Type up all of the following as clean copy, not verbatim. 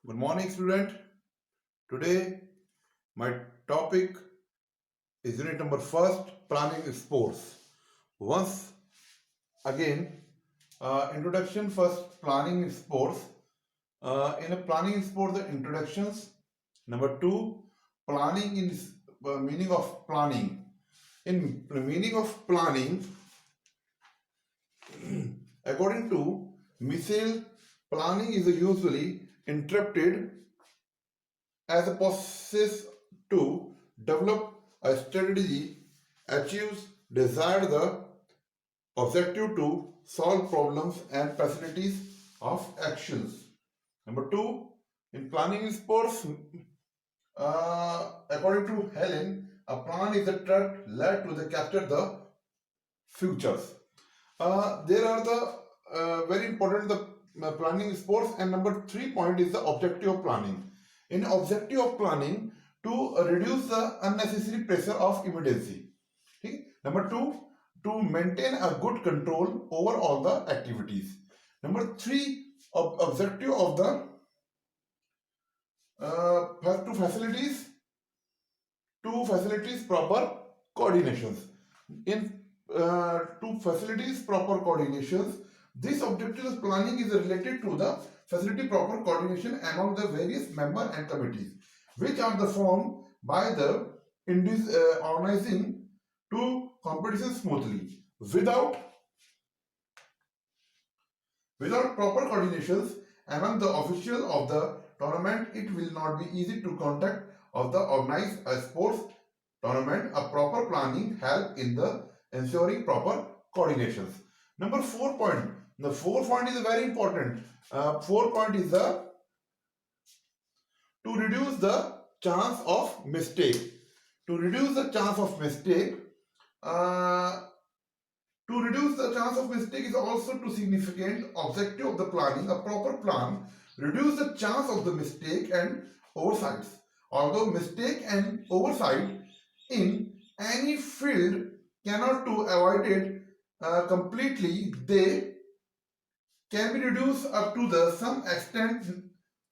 Good morning, student. Today, my topic is unit number first, planning sports. Once again, introduction first, planning sports. In a planning sport, the introductions. Number two, planning in meaning of planning. In the meaning of planning, according to Michel, planning is usually interpreted as a process to develop a strategy, achieves desired the objective to solve problems and facilities of actions. Number two, in planning sports, according to Helen, a plan is a track led to the capture the futures. There are the very important the planning sports, and number 3 point is the objective of planning. In objective of planning, to reduce the unnecessary pressure of immediacy. Okay? Number 2, to maintain a good control over all the activities. Number 3, objective of the to facilities proper coordinations. In to facilities proper coordinations, this objective of planning is related to the facility proper coordination among the various member and committees, which are the formed by the organizing to competition smoothly. Without proper coordinations among the official of the tournament, it will not be easy to conduct of the organized sports tournament. A proper planning help in the ensuring proper coordinations. Number 4 point. The 4th point is very important. 4 point is the to reduce the chance of mistake. To reduce the chance of mistake. To reduce the chance of mistake is also to significant objective of the planning. A proper plan reduce the chance of the mistake and oversights. Although mistake and oversight in any field cannot to avoid it completely, they can be reduced up to the some extent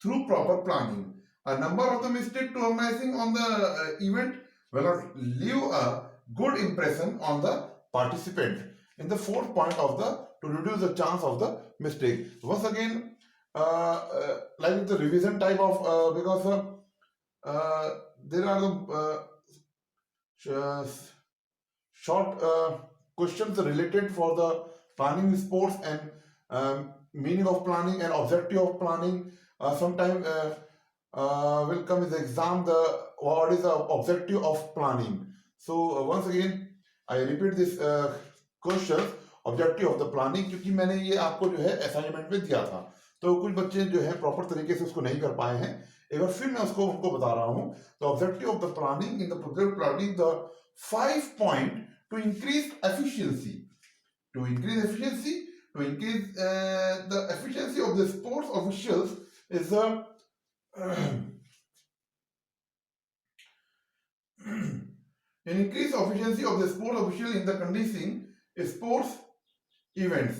through proper planning. A number of the mistake to organizing on the event will not leave a good impression on the participant. In the 4th point of the to reduce the chance of the mistake. Once again, like the revision type of because there are the short questions related for the planning sports and meaning of planning and objective of planning. Sometime will come in the exam the what is the objective of planning. So once again I repeat this question objective of the planning, क्योंकि मैंने ये आपको जो है assignment में दिया था, तो कुछ बच्चे जो है प्रॉपर तरीके से उसको नहीं कर पाए हैं। एक बार फिर मैं उसको उनको बता रहा हूं। The objective of the planning in the project planning the 5 point two increase efficiency to increase the efficiency of the sports officials is the an increased efficiency of the sports official in the conducting sports events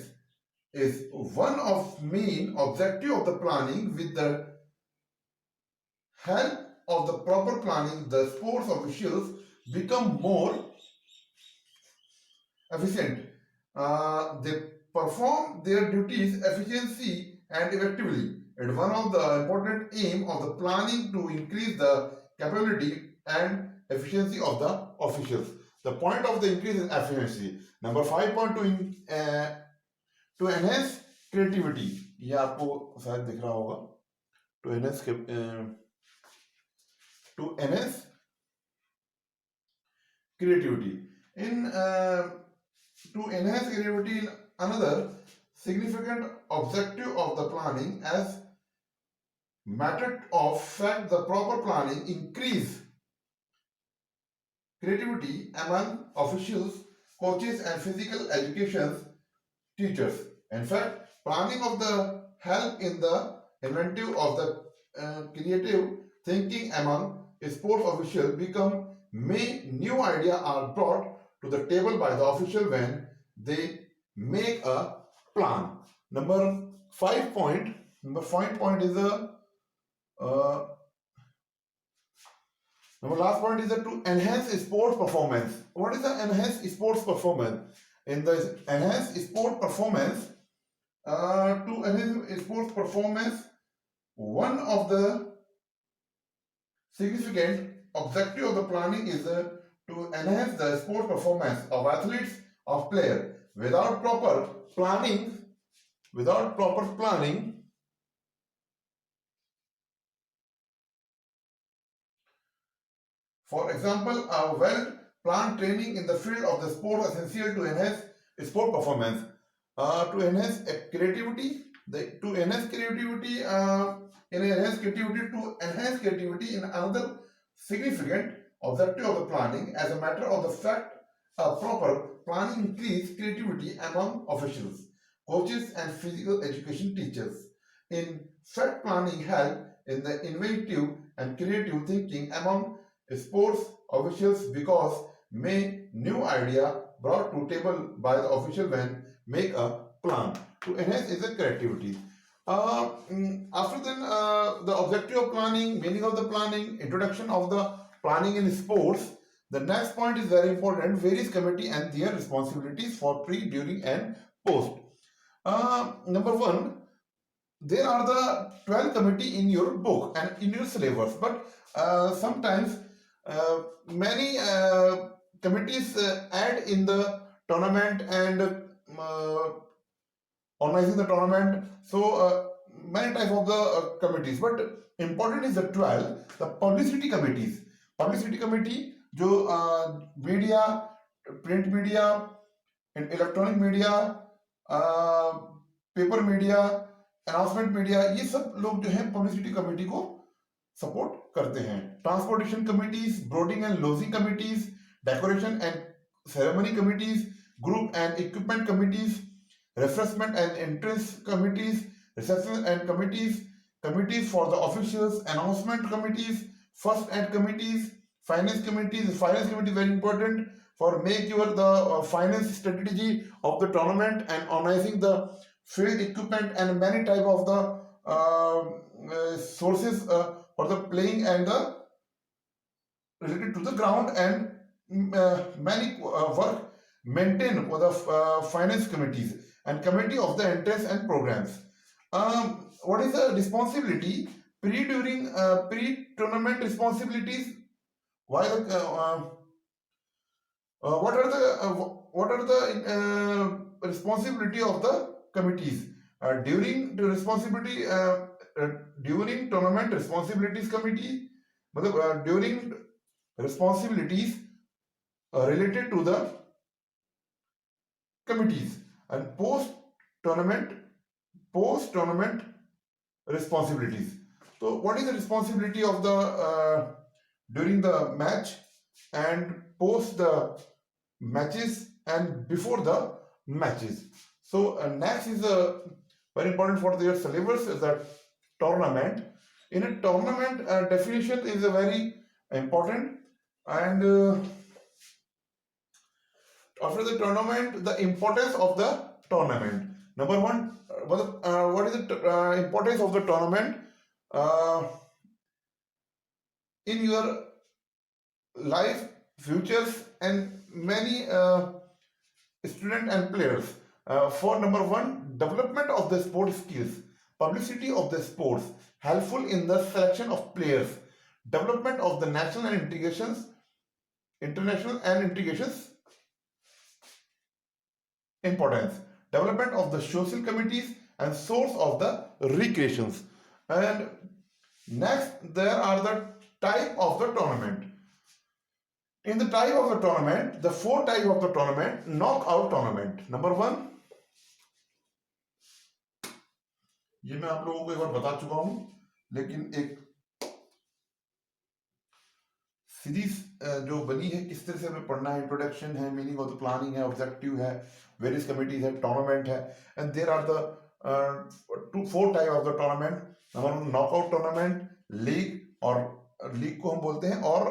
is one of main objective of the planning. With the help of the proper planning, the sports officials become more efficient. They perform their duties efficiently and effectively. And one of the important aim of the planning to increase the capability and efficiency of the officials. The point of the increase is efficiency. Number 5 point to enhance creativity. ये आपको शायद दिख रहा होगा. To enhance creativity. To enhance creativity in another significant objective of the planning as matter of fact, the proper planning increase creativity among officials, coaches and physical education teachers. In fact, planning of the help in the inventive of the creative thinking among sports officials become new ideas are brought to the table by the official when they make a plan. Number 5 point is a Uh, Now, last point is that to enhance sports performance. What is the enhanced sports performance? In the enhanced sport performance, to enhance sports performance, one of the significant objective of the planning is to enhance the sport performance of athletes of player. Without proper planning, for example, a well-planned training in the field of the sport is essential to enhance sport performance. To enhance creativity, to enhance creativity, to enhance creativity in another significant objective of the planning. As a matter of the fact, a proper planning increases creativity among officials, coaches, and physical education teachers. In fact, planning help in the innovative and creative thinking among sports officials because may new idea brought to table by the official when make a plan to enhance is the creativity. After then, the objective of planning, meaning of the planning, introduction of the planning in sports. The next point is very important: various committee and their responsibilities for pre, during, and post. Number one, there are the 12 committee in your book and in your syllabus, but sometimes many committees add in the tournament and organizing the tournament. So many types of the committees, but important is the 12 the publicity committees. Publicity committee जो media, print media, electronic media, paper media, announcement media, ये सब लोग जो है publicity committee को support करते हैं. Transportation committees, boarding and lodging committees, decoration and ceremony committees, group and equipment committees, refreshment and entrance committees, reception and committees, committees for the officials, announcement committees, first aid committees, finance committees. Finance committee very important for make your the finance strategy of the tournament and organizing the field equipment and many type of the sources for the playing and the related to the ground and many work maintained for the finance committees and committee of the entrance and programs. What is the responsibility during pre-tournament responsibilities? Why the what are the responsibility of the committees during the responsibility during tournament responsibilities committee, during responsibilities related to the committees and post tournament responsibilities. So what is the responsibility of the during the match and post the matches and before the matches? So next is very important for their syllabus is that tournament. In a tournament, definition is a very important, and after the tournament, the importance of the tournament. Number one, what is the importance of the tournament in your life, futures, and many students and players? For number one, development of the sport skills, publicity of the sports, helpful in the selection of players, development of the national and international and integrations. Importance, development of the social committees and source of the recreations. And next, there are the type of the tournament. In the type of the tournament, the four type of the tournament: knockout tournament. Number one, ये मैं आप लोगों को एक बार बता चुका हूं, लेकिन एक सीरीज जो बनी है किस तरह से हमें पढ़ना है, इंट्रोडक्शन है, मीनिंग ऑफ द प्लानिंग है, ऑब्जेक्टिव है, वेरियस कमिटीज है, टूर्नामेंट है, and there are the four type of the tournament. Number one, knockout tournament, league, और लीग को हम बोलते हैं, और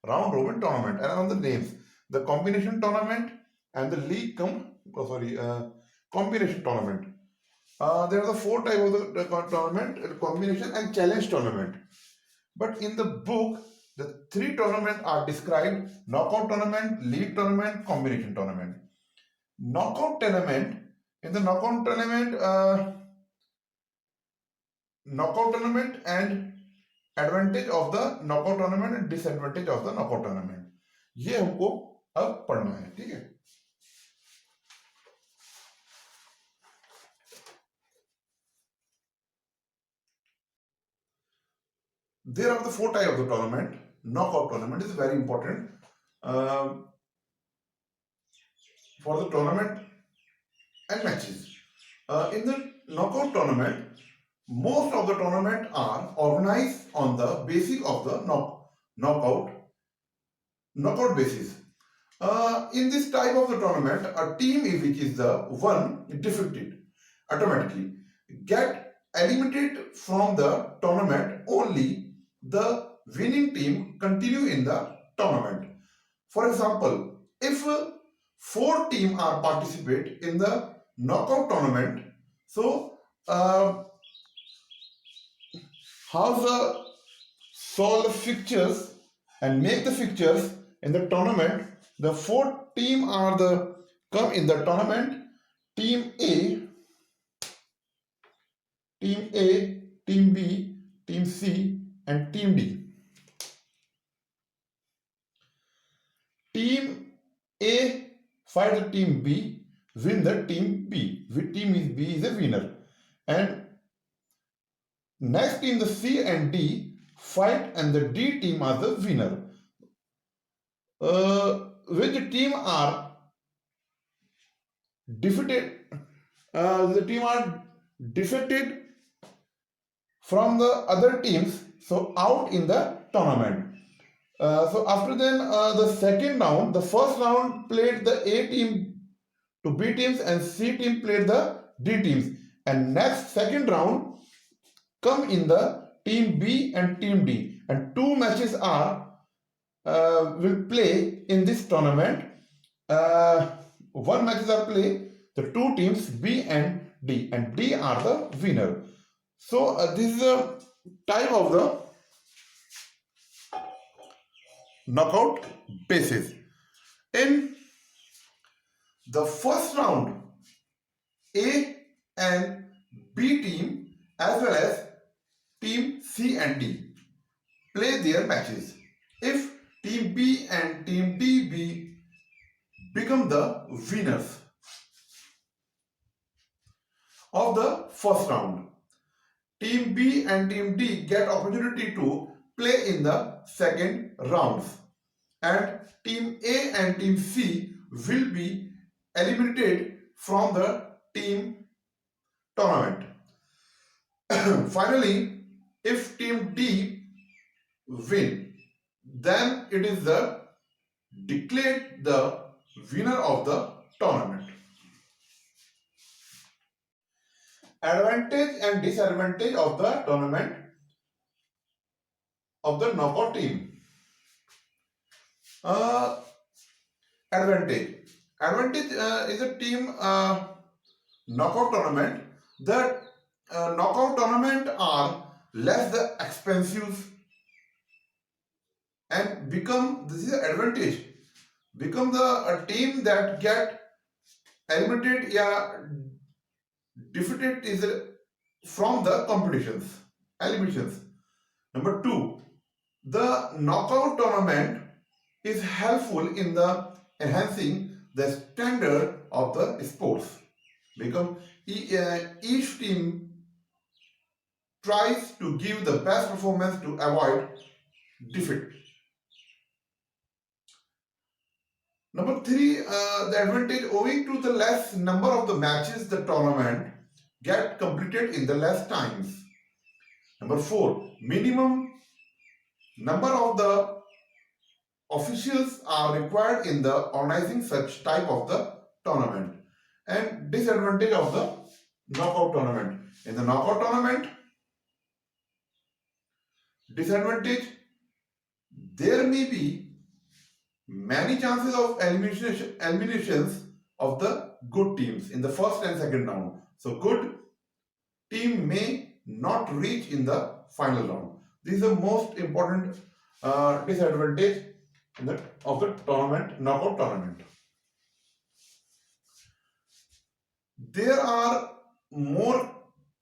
round robin tournament. And on the names, the combination tournament and the league combination tournament. There are the four type of the tournament: combination and challenge tournament. But in the book, the three tournaments are described: knockout tournament, league tournament, combination tournament. Knockout tournament, in the knockout tournament and advantage of the knockout tournament and disadvantage of the knockout tournament, ये हमको अब पढ़ना है, ठीक है. There are the four types of the tournament. Knockout tournament is very important for the tournament and matches. In the knockout tournament, most of the tournament are organized on the basis of the knockout basis. In this type of the tournament, a team which is the one defeated automatically get eliminated from the tournament. Only the winning team continue in the tournament. For example, if four teams are participate in the knockout tournament, so how the solve the fixtures and make the fixtures in the tournament. The four teams are the come in the tournament: team A, team B, team C, and team D. Team A fight the team B, win the team B. With team is B is a winner, and next team the C and D fight, and the D team are the winner. Which team are defeated? The team are defeated from the other teams, so out in the tournament. So after then the second round, the first round played the A team to B teams and C team played the D teams, and next second round come in the team B and team D, and two matches are will play in this tournament. One matches are play the two teams B and D are the winner. So this is a type of the knockout basis. In the first round, A and B team as well as team C and D play their matches. If team B and team D become the winners of the first round, team B and team D get opportunity to play in the second rounds, and team A and team C will be eliminated from the team tournament. Finally, if team D win, then it is the declared the winner of the tournament. Advantage and disadvantage of the tournament of the knockout team. Advantage is a team knockout tournament. The knockout tournament are less the expensive and become, this is the advantage, become the team that get eliminated defeated is from the competitions, eliminations. Number two, the knockout tournament is helpful in the enhancing the standard of the sports. Become each team tries to give the best performance to avoid defeat. Number three, the advantage owing to the less number of the matches, the tournament get completed in the less times. Number four, minimum number of the officials are required in the organizing such type of the tournament. And disadvantage of the knockout tournament. In the knockout tournament, disadvantage, there may be many chances of eliminations of the good teams in the first and second round. So good team may not reach in the final round. This is the most important disadvantage of the tournament, knockout tournament. There are more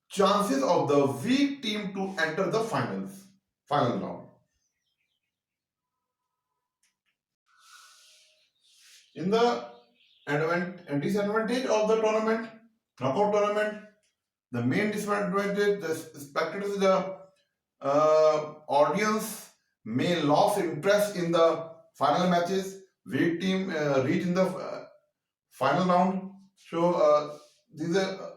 chances of the weak team to enter the final round. In the disadvantage of the tournament, knockout tournament, the main disadvantage, the spectators, the audience may lose interest in the final matches. Weak team reach in the final round. So these are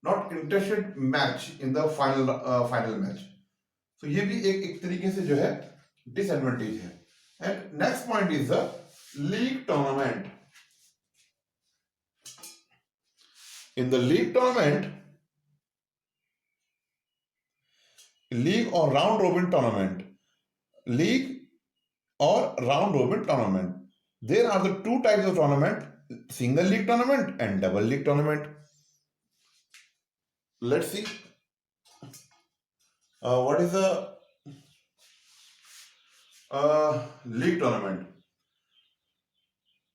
not interested match in the final match. So ये भी एक तरीके से जो है disadvantage है. And next point is the league tournament. In the league tournament, league or round robin tournament, there are the two types of tournament: single league tournament and double league tournament. Let's see what is the league tournament.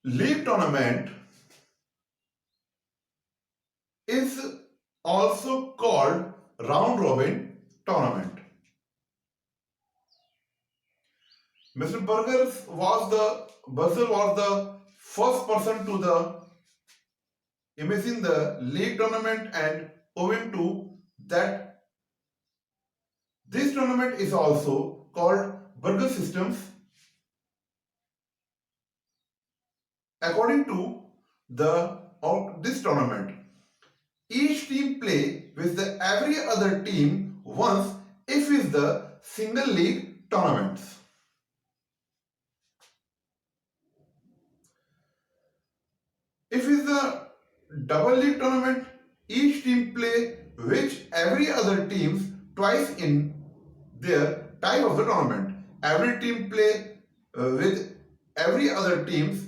League tournament is also called round robin tournament. Mr. Burger was the first person to imagine the league tournament, and owing to that, this tournament is also called Burger systems. According to this tournament, each team play with every other team once if is the single league tournaments. If is the double league tournament, each team play with every other teams twice in their type of the tournament. Every team play with every other teams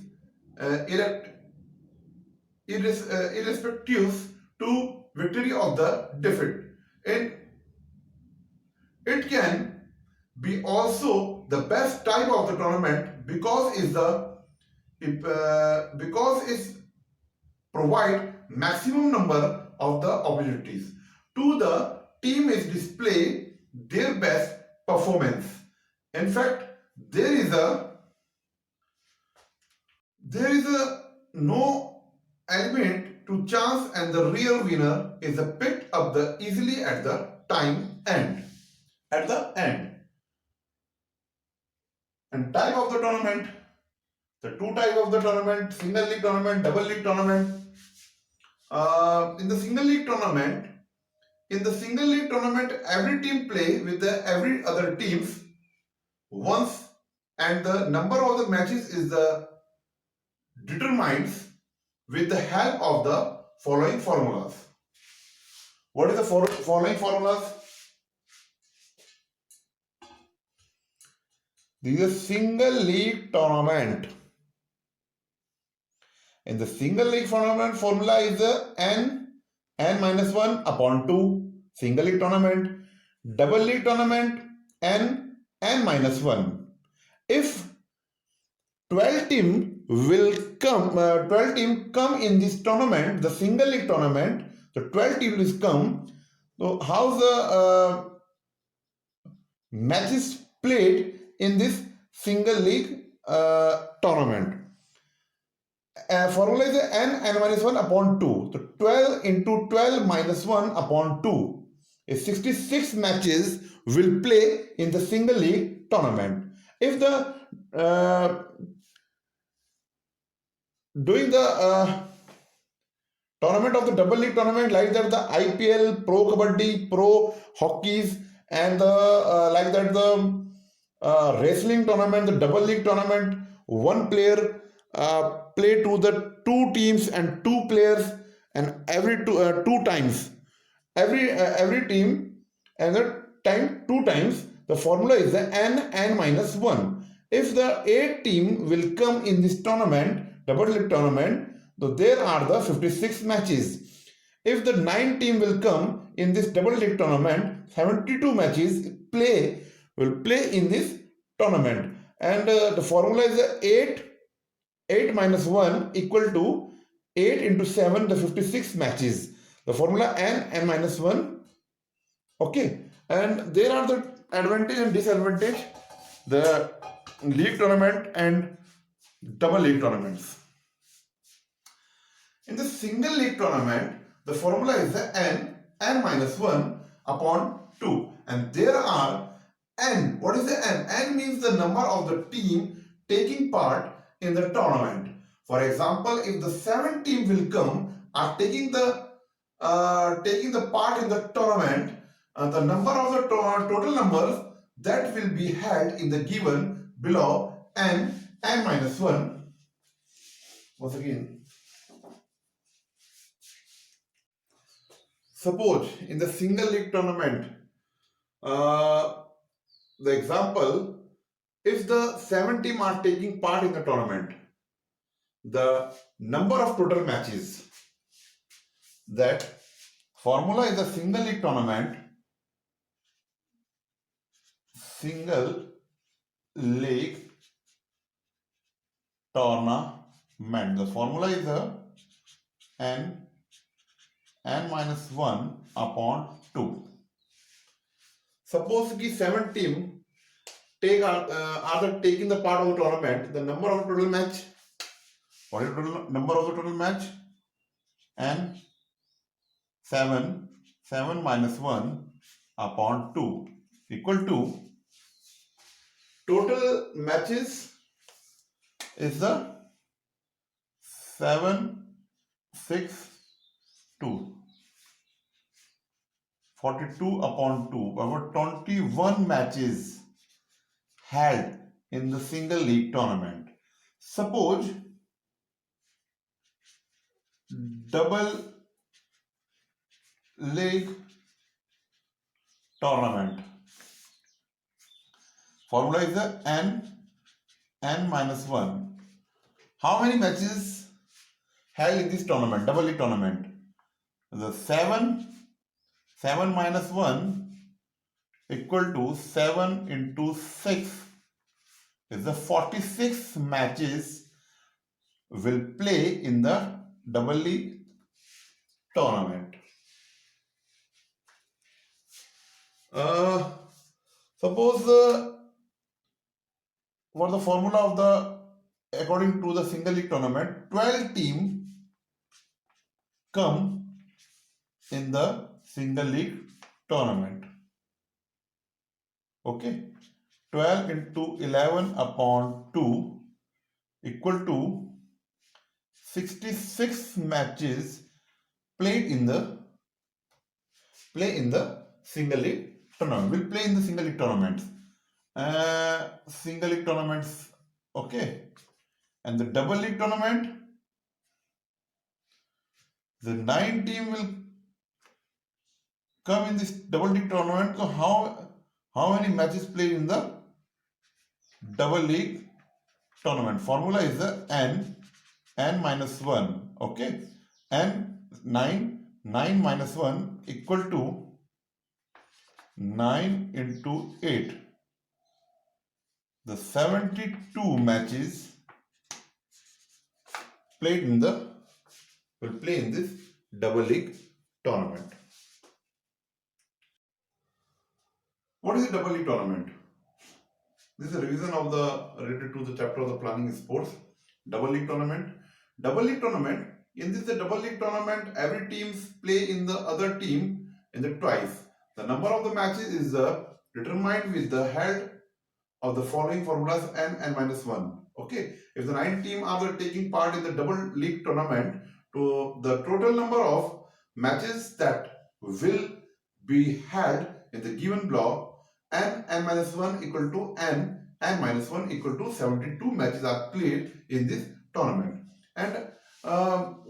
irrespective to victory of the defeat. And it can be also the best type of the tournament because it provide maximum number of the opportunities to the team is display their best performance. In fact, there is a no element to chance, and the real winner is picked up easily at the end. And type of the tournament, the two type of the tournament: single league tournament, double league tournament. In the single league tournament, every team play with every other teams once, and the number of the matches is determined with the help of the following formulas. What is the following formulas? This is a single league tournament. In the single league tournament, formula is n-1 upon 2. Single league tournament. Double league tournament, n-1. If 12 team come in this tournament, the single league tournament, the 12 team will come. So how the matches played in this single league tournament? Formula is n-1 upon 2. So 12 into 12 minus 1 upon 2 is 66 matches will play in the single league tournament. If the doing the tournament of the double league tournament, like that the IPL, Pro Kabaddi, Pro Hockeys, and like that the wrestling tournament, the double league tournament, one player play to the two teams and two players, and every two times every team and the time two times. The formula is the n-1. If the 8 team will come in this tournament, double league tournament, so there are the 56 matches. If the 9 team will come in this double league tournament, 72 matches play in this tournament. And the formula is 8 minus 1 equal to 8 into 7, the 56 matches. The formula n minus 1. Okay, and there are the advantage and disadvantage, the league tournament and double league tournaments. In the single league tournament, the formula is the n minus 1 upon 2, and there are n. What is the n? N means the number of the team taking part in the tournament. For example, if the 7 team will come are taking the part in the tournament, the number of the total numbers that will be held in the given below n minus 1. Once again, suppose in the single league tournament, the example, if the 7 teams are taking part in the tournament, the number of total matches, that formula is a single league tournament. Single league tournament. The formula is a n minus 1 upon 2. Suppose कि 7 team are taking the part of the tournament. The number of total match. What is the total number of the total match? N 7 minus 1 upon 2 equal to total matches is the 7, 6, 2. 42 upon 2. About 21 matches held in the single league tournament. Suppose double league tournament. Formula is the n minus 1. How many matches held in this tournament, double league tournament? The 7 minus 1 equal to 7 into 6 is the 46 matches will play in the double league tournament. Suppose for the formula of the, according to the single league tournament, 12 teams come in the single league tournament. Okay, 12 into 11 upon 2 equal to 66 matches played in the single league tournament. Will play in the single league tournaments. Single league tournaments, okay, and the double league tournament, the 9 team will come in this double league tournament. So how many matches played in the double league tournament? Formula is the n minus 1. Okay, n 9 minus 1 equal to 9 into 8. The 72 matches played in will play in this double league tournament. What is a double league tournament? This is a revision of the related to the chapter of the planning sports. Double league tournament. Double league tournament. In this double league tournament, every teams play in the other team in the twice. The number of the matches is determined with the head of the following formulas n minus 1. Okay, if the 9 teams are taking part in the double league tournament, to the total number of matches that will be held in the given block, n minus 1 equal to n minus 1 equal to 72 matches are played in this tournament. And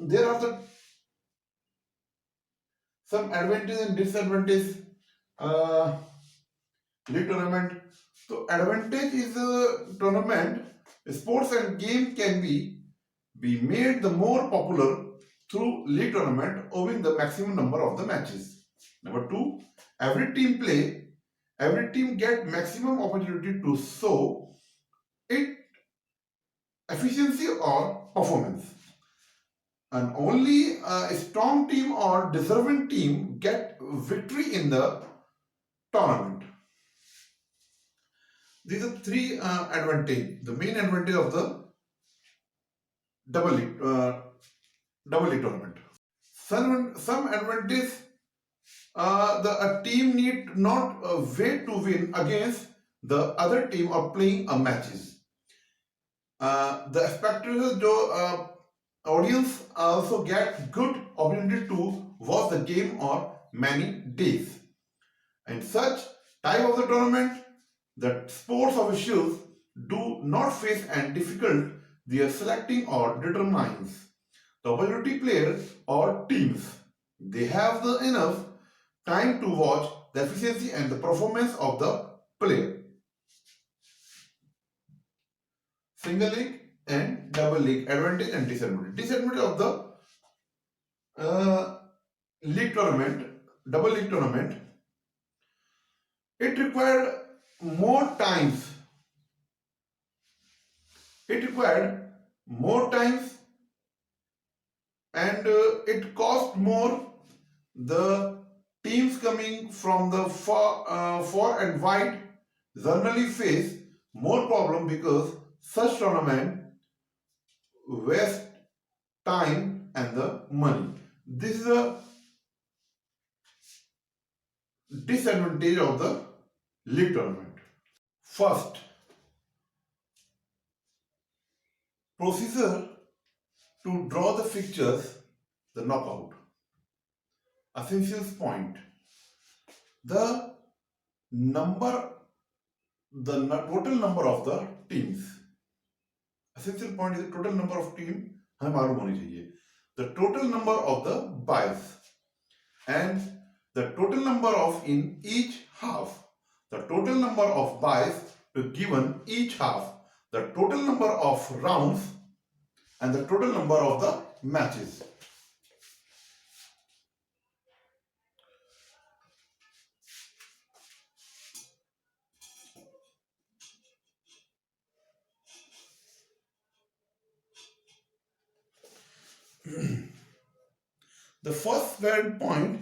there are some advantages and disadvantages league tournament. So advantage is tournament, sports and game can be made the more popular through league tournament owing the maximum number of the matches. Number 2, every team play every team get maximum opportunity to show its efficiency or performance, and only a strong team or deserving team get victory in the tournament. These are three advantage. The main advantage of the double league tournament. Some advantage. A team need not wait to win against the other team or playing a matches. The spectators, audience also get good opportunity to watch the game or many days. In such type of the tournament, the sports officials do not face and difficult they are selecting or determines the opportunity players or teams. They have the enough time to watch the efficiency and the performance of the player. Single league and double league advantage and disadvantage. Disadvantage of the league tournament, double league tournament, it required more times. It required more times and it cost more. The teams coming from the far and wide generally face more problem because such tournament waste time and the money. This is a disadvantage of the league tournament. First, procedure to draw the fixtures, the knockout. Essential point. The total number of the teams. Essential point is the total number of team हमें मालूम होनी चाहिए. The total number of the buys and the total number of in each half. The total number of buys to given each half. The total number of rounds and the total number of the matches. The first point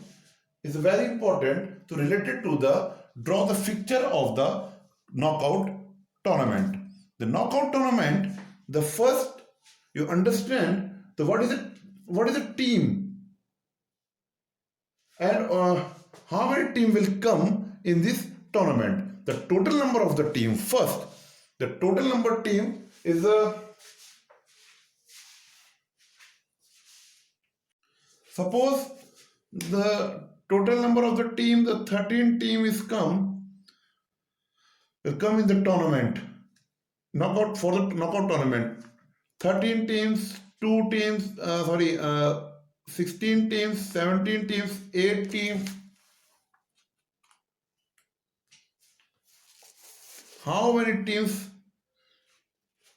is very important to related to the draw the fixture of the knockout tournament. The knockout tournament, the first you understand the what is a team and how many team will come in this tournament. The total number of the team first. The total number team is suppose the total number of the team, the 13 team will come in the tournament. Knockout for the knockout tournament. 13 teams, 2 teams, 16 teams, 17 teams, 8 teams. How many teams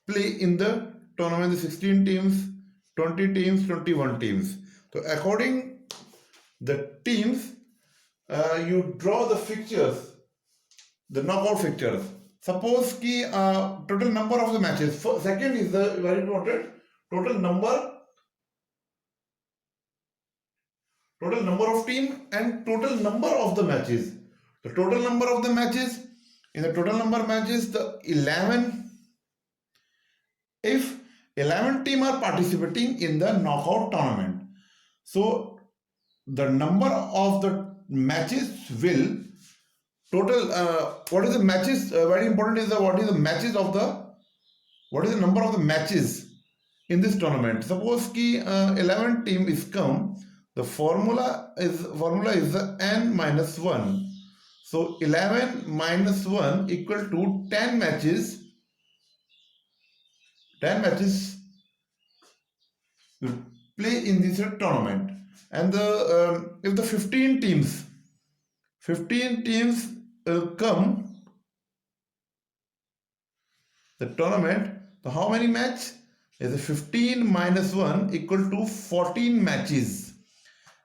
play in the tournament? 16 teams, 20 teams, 21 teams. So according the teams, you draw the fixtures, the knockout fixtures. Suppose ki total number of the matches. Second is the very important total number of team and total number of the matches. The total number of the matches, in the total number of matches, the 11. If 11 teams are participating in the knockout tournament, so the number of the matches will total. What is the matches? Very important is what is the number of the matches in this tournament. Suppose ki 11 team is come. The formula is n minus 1. So 11 minus 1 equal to 10 matches. 10 matches will play in this tournament. And if the 15 teams will come the tournament, so how many matches? Is 15 minus 1 equal to 14 matches.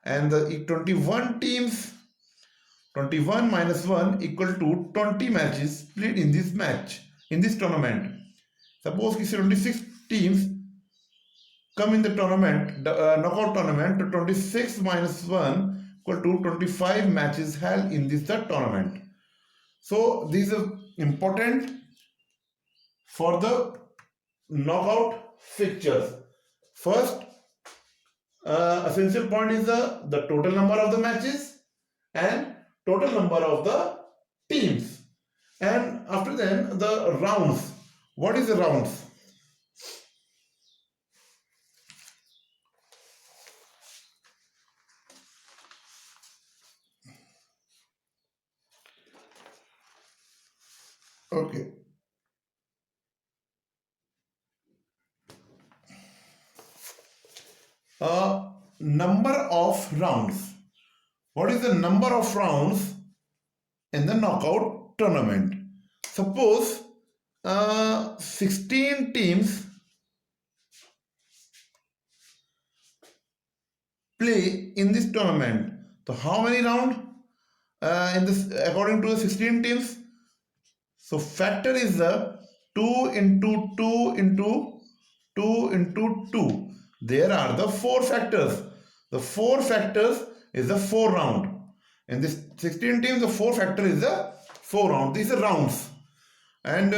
And the 21 teams 21 minus 1 equal to 20 matches played in this tournament. Suppose 26 teams come in the tournament, knockout tournament, to 26 minus 1 equal to 25 matches held in this tournament. So this is important for the knockout fixtures. First, essential point is the total number of the matches and total number of the teams. And after then, the rounds. What is the rounds? Okay. Number of rounds. What is the number of rounds in the knockout tournament? Suppose 16 teams play in this tournament. So how many rounds in this according to the 16 teams? So factor is the 2 into 2 into 2 into 2. There are the 4 factors. The 4 factors is the 4 round. In this 16 teams, the 4 factor is the 4 round. These are rounds. And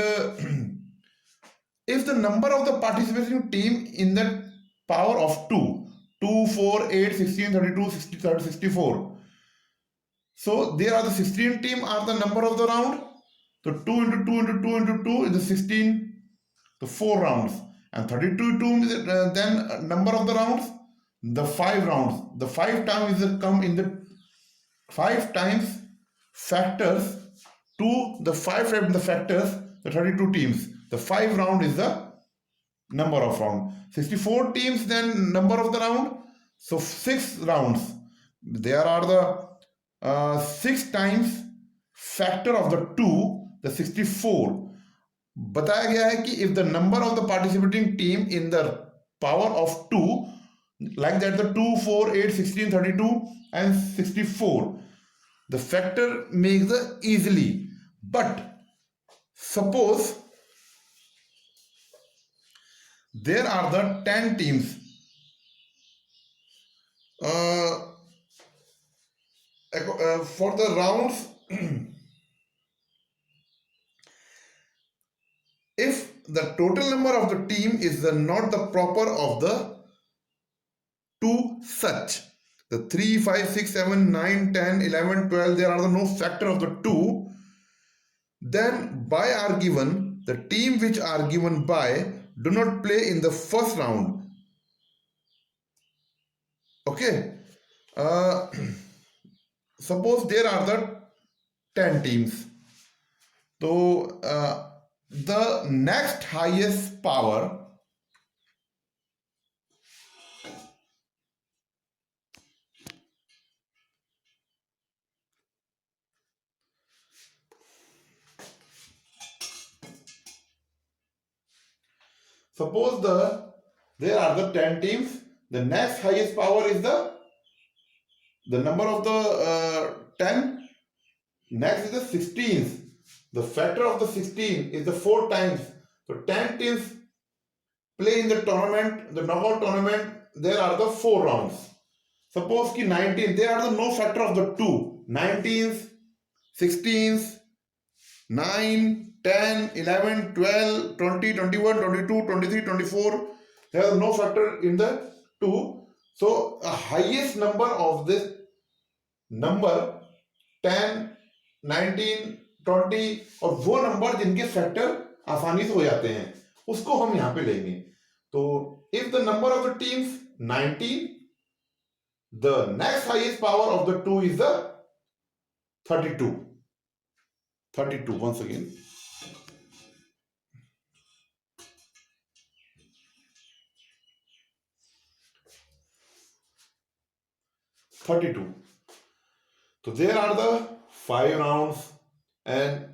if the number of the participating team in the power of 2, 2, 4, 8, 16, 32, 60, 64. So there are the 16 team are the number of the round. So 2 into 2 into 2 into 2 is the 16, the 4 rounds. And 32 is then number of the rounds, the 5 rounds. The 5 times is come in the 5 times factors to the 5 times the factors, the 32 teams. The 5 round is the number of round. 64 teams then number of the round. So 6 rounds. There are the 6 times factor of the 2, the 64. बताया गया है कि if the number of the participating team in the power of 2 like that the 2, 4, 8, 16, 32 and 64 the factor makes the easily. But suppose there are the 10 teams for the rounds if the total number of the team is not the proper of the 2 such, the 3, 5, 6, 7, 9, 10, 11, 12, there are the no factor of the 2, then by are given, the team which are given by do not play in the first round. Okay. Suppose there are the 10 teams. So the next highest power suppose there are the 10 teams, the next highest power is the number of the 10, next is the 16th. The factor of the 16 is the 4 times. So 10 teams play in the tournament, the knockout tournament, there are the 4 rounds. Suppose ki 19, there are the no factor of the 2. 19th, 16th, 9, 10, 11, 12, 20, 21, 22, 23, 24. There are no factor in the 2. So the highest number of this number 10, 19, 20 और वो number जिनके factor आसानी से हो जाते हैं उसको हम यहां पे लेंगे. तो if the number of the teams 19, the next highest power of the 2 is the 32. 32 once again. So there are the 5 rounds. And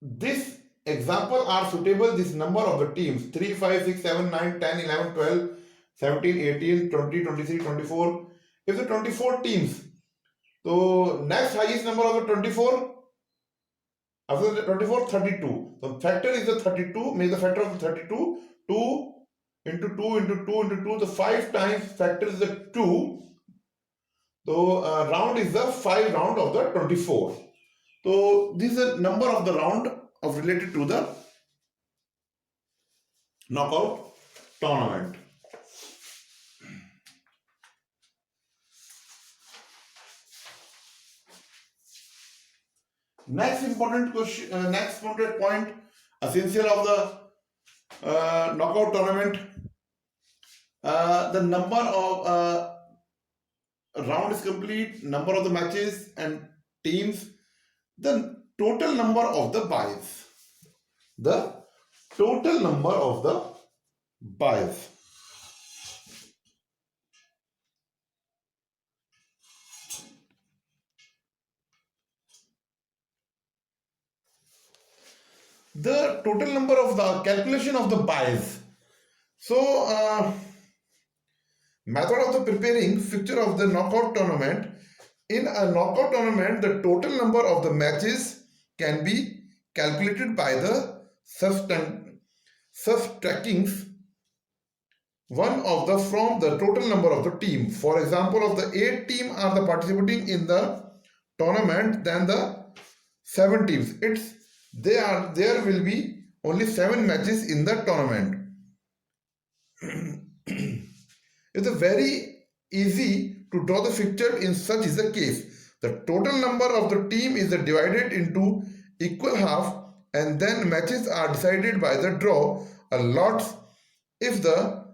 this example are suitable this number of the teams 3, 5, 6, 7, 9, 10, 11, 12, 17, 18, 20, 23, 24. If the 24 teams So next highest number of the 24. After the 24, 32. The factor is the 32. Make the factor of the 32. 2 into 2 into 2 into 2. The 5 times factor is the 2. So round is the 5 round of the 24. So this is the number of the round of related to the knockout tournament. Next important question, next important point, essential of the knockout tournament. The number of round is complete, number of the matches and teams, the total number of the buys. The total number of the buys. The total number of the calculation of the buys. So, method of the preparing fixture of the knockout tournament. In a knockout tournament, the total number of the matches can be calculated by the subtracting one of the from the total number of the team. For example, of the 8 team are the participating in the tournament, then the 7 teams. There will be only 7 matches in the tournament. It's very easy to draw the fixture in such is the case. The total number of the team is divided into equal half and then matches are decided by the draw a lots. If the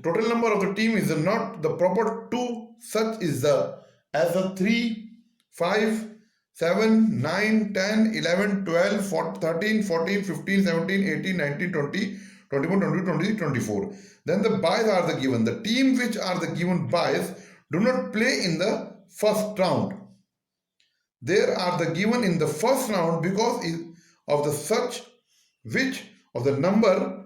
total number of the team is not the proper 2, such is the as the 3, 5, 7, 9, 10, 11, 12, 14, 13, 14, 15, 17, 18, 19, 20, 21, 22, 23, 24. Then the buys are the given. The team which are the given buys do not play in the first round. They are the given in the first round because of the such which of the number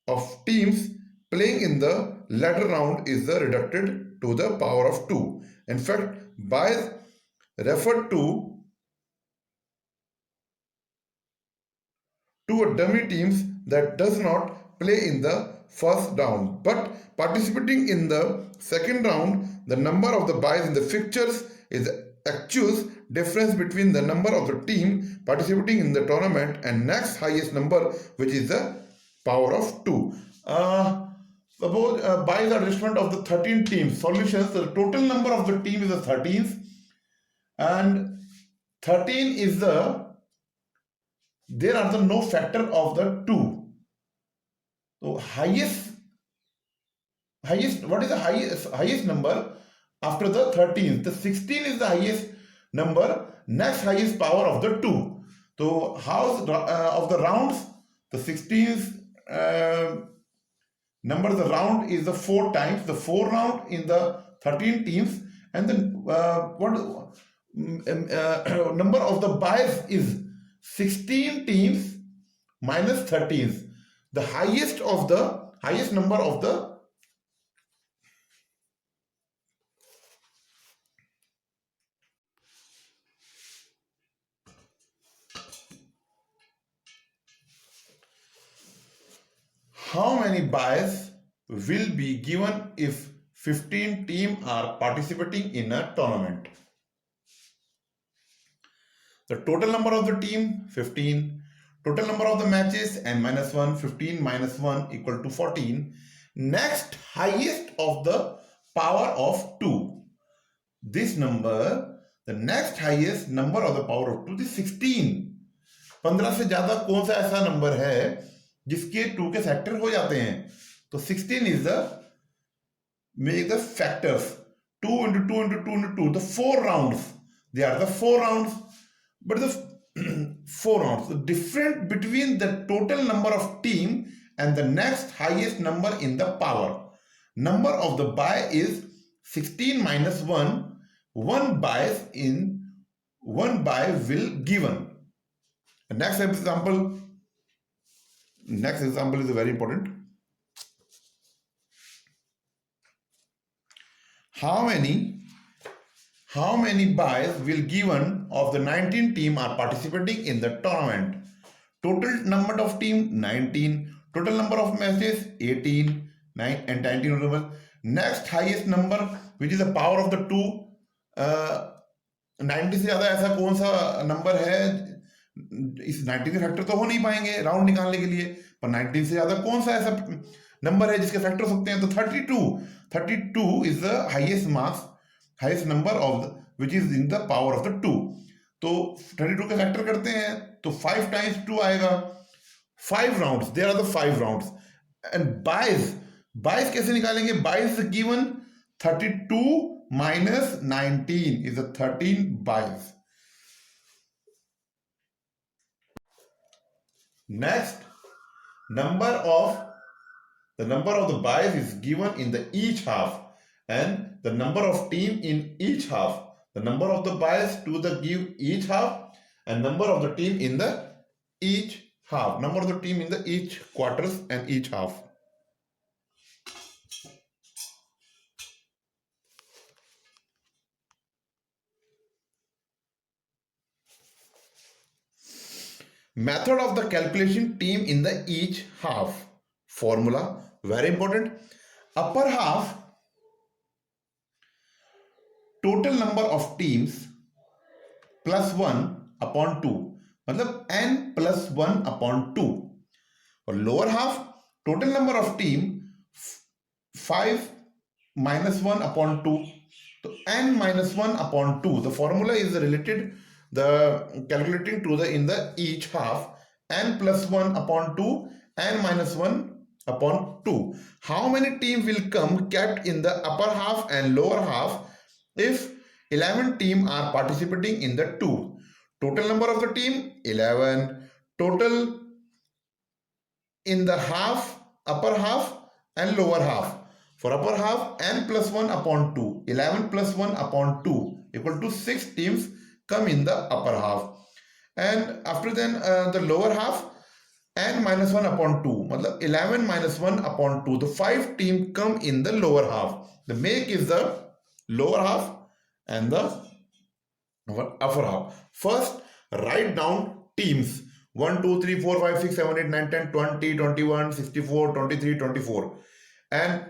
of teams playing in the latter round is the reduced to the power of 2. In fact, buys refer to a dummy teams that does not play in the first round but participating in the second round. The number of the buys in the fixtures is actual difference between the number of the team participating in the tournament and next highest number, which is the power of 2. Suppose buys are different of the 13 teams. Solutions, the total number of the team is the 13th and 13 is there are the no factor of the 2. So what is the highest number after the 13th? The 16 is the highest number, next highest power of the 2. So house of the rounds, the 16th number of the round is the 4 times, the 4 round in the 13 teams, and then number of the buys is 16 teams minus 13th. The highest number of the how many buys will be given if 15 teams are participating in a tournament. The total number of the team 15, total number of the matches n minus 1, 15 minus 1 equal to 14. Next highest of the power of 2. This number, the next highest number of the power of 2 is 16. 15 से ज्यादा कौन सा ऐसा number है जिसके 2 के factor हो जाते हैं? तो 16 is the make the factors 2 into 2 into 2 into 2, the 4 rounds. They are the 4 rounds, but the 4 rounds. The difference between the total number of team and the next highest number in the power. Number of the buy is 16 minus 1. 1 buy will given. The next example is very important. How many how many buys will given of the 19 team are participating in the tournament? Total number of team 19, total number of matches 18, 9 and 19 number. Next highest number which is the power of the 2, 90 से ज्यादा ऐसा कौन सा number है, इस 90 के factor तो हो नहीं पाएंगे राउंड निकालने के लिए, पर 19 से ज्यादा कौन सा ऐसा नंबर है जिसके फैक्टर सकते हैं, तो 32 is the highest marks, highest number of the which is in the power of the 2। तो 32 के फैक्टर करते हैं तो 5 टाइम्स 2 आएगा, 5 rounds, there are the 5 rounds. And byes कैसे निकालेंगे, byes given 32 minus 19 is a 13 buys. Next, the number of the buys is given in the each half, and the number of team in each half, the number of the buys to the give each half, and number of the team in the each half, number of the team in the each quarters and each half. Method of the calculation team in the each half. Formula, very important. Upper half, total number of teams plus 1 upon 2, मतलब n plus 1 upon 2. और lower half, total number of team 5 minus 1 upon 2, तो n minus 1 upon 2. The formula is related, the calculating to the in the each half, n plus 1 upon 2, n minus 1 upon 2. How many teams will come kept in the upper half and lower half if 11 teams are participating in the 2? Total number of the team 11, total in the half, upper half and lower half. For upper half, n plus 1 upon 2, 11 plus 1 upon 2 equal to 6 teams come in the upper half. And after then the lower half, n minus 1 upon 2, मतलब 11 minus 1 upon 2, the 5 teams come in the lower half. The make is the lower half and the upper half. First, write down teams 1, 2, 3, 4, 5, 6, 7, 8, 9, 10, 20, 21, 64, 23, 24. And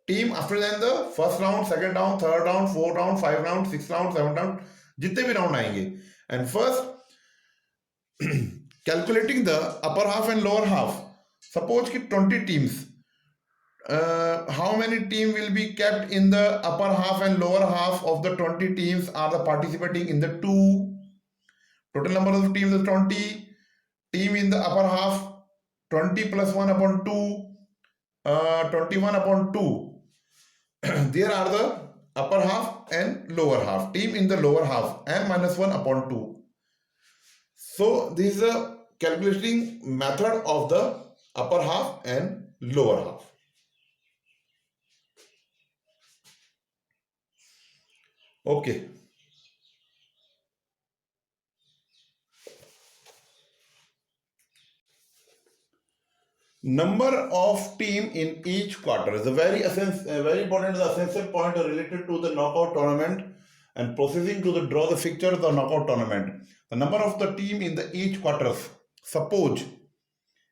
team after then the first round, second round, third round, fourth round, 5 round, 6 round, 7 round, जितने भी round आएंगे. And first, calculating the upper half and lower half. Suppose कि 20 teams, how many teams will be kept in the upper half and lower half of the 20 teams are the participating in the 2? Total number of teams is 20. Team in the upper half, 20 plus 1 upon 2, 21 upon 2. There are the upper half and lower half. Team in the lower half, n minus 1 upon 2. So this is a calculating method of the upper half and lower half. Okay. Number of team in each quarter is a very important, essential point related to the knockout tournament and proceeding to the draw the fixture of the knockout tournament. The number of the team in the each quarters. Suppose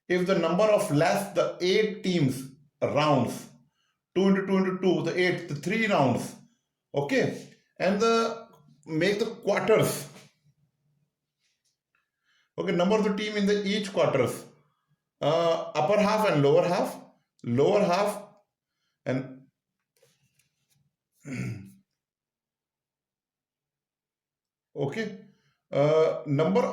if the number of less the 8 teams rounds, 2 into 2 into 2, the 8, the 3 rounds, okay, and the make the quarters, okay, number of the team in the each quarters, upper half and lower half and okay, number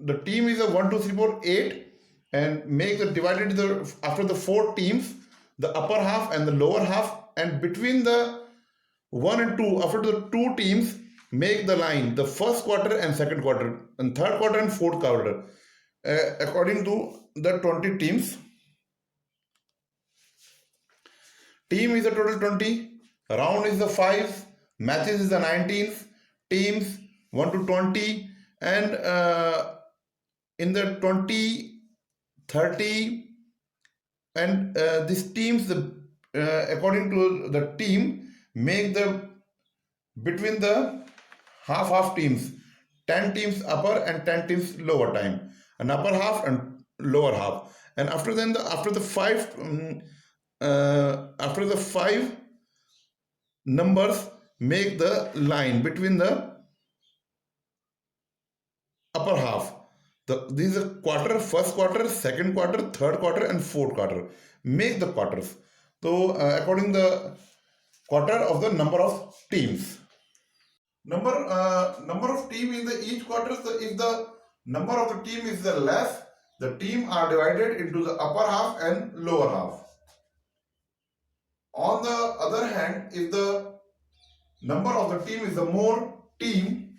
the team is a 1 2 3 4 8 and make the divided the after the 4 teams, the upper half and the lower half, and between the 1 and 2 after the 2 teams make the line, the first quarter and second quarter and third quarter and fourth quarter, according to the 20 teams. Team is a total 20, round is the 5, matches is the 19, teams 1 to 20, and in the 20, 30, and these teams, the according to the team, make the between the half teams, 10 teams upper and 10 teams lower time, an upper half and lower half. And after the five numbers make the line between the upper half. These are quarter, first quarter, second quarter, third quarter, and fourth quarter. Make the quarters. So according the quarter of the number of teams. Number of team in the each quarter. So if the number of the team is the less, the team are divided into the upper half and lower half. On the other hand, if the number of the team is the more, team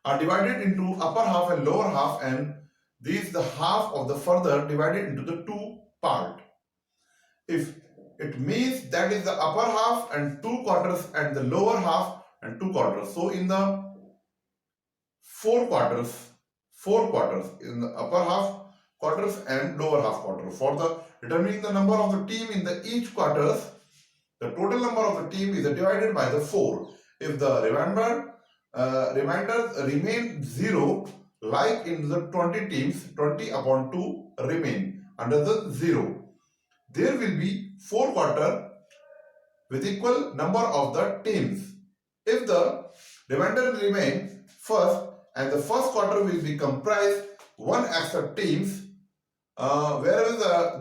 are divided into upper half and lower half, and these the half of the further divided into the two part. If it means that is the upper half and two quarters and the lower half and two quarters. So in the four quarters in the upper half quarters and lower half quarter. For the determining the number of the team in the each quarters, the total number of the team is divided by the 4. If the remainder remain 0, like in the 20 teams, 20 upon 2 remain under the 0. There will be 4 quarter with equal number of the teams. If the remainder remain first, and the first quarter will be comprised 1 extra teams, whereas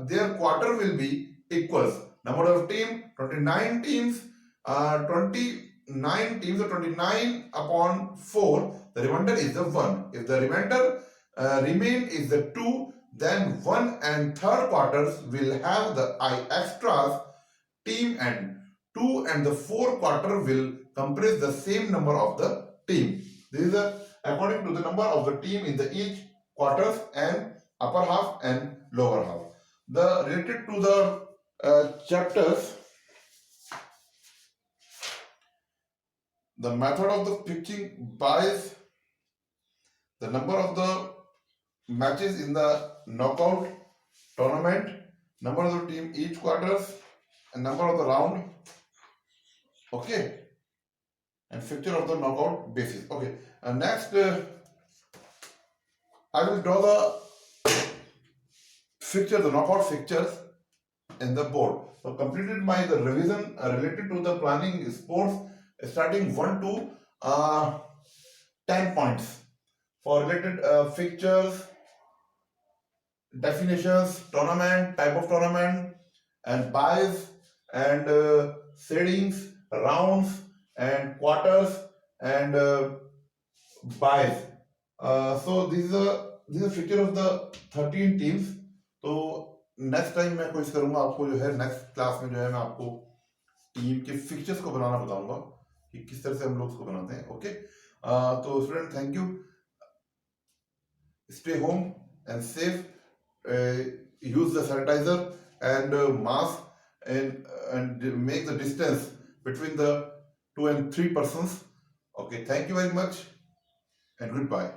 their quarter will be equals. Number of team 29 teams, 29 teams or 29 upon 4, the remainder is the 1. If the remainder remain is the 2, then 1 and third quarters will have the extras team, and 2 and the 4 quarter will comprise the same number of the team. This is according to the number of the team in the each quarters and upper half and lower half. The related to the chapters, the method of the pitching buys, the number of the matches in the knockout tournament, number of the team each quarters, and number of the round, okay, and fixture of the knockout basis. Okay, and next I will draw the fixture, the knockout fixtures in the board. So completed my the revision related to the planning sports, starting 1 to 10 points for related fixtures, definitions, tournament, type of tournament, and buys and seedings, rounds and quarters and buys. So this is a fixture of the 13 teams. तो next time मैं कोशिश करूंगा आपको जो है next class में जो है मैं आपको टीम के फिक्चर्स को बनाना बताऊंगा कि किस तरह से हम लोग उसको बनाते हैं. ओके, तो student thank you. Stay home and safe. Use the sanitizer and mask, and make the distance between the 2 and 3 persons. Okay, thank you very much and goodbye.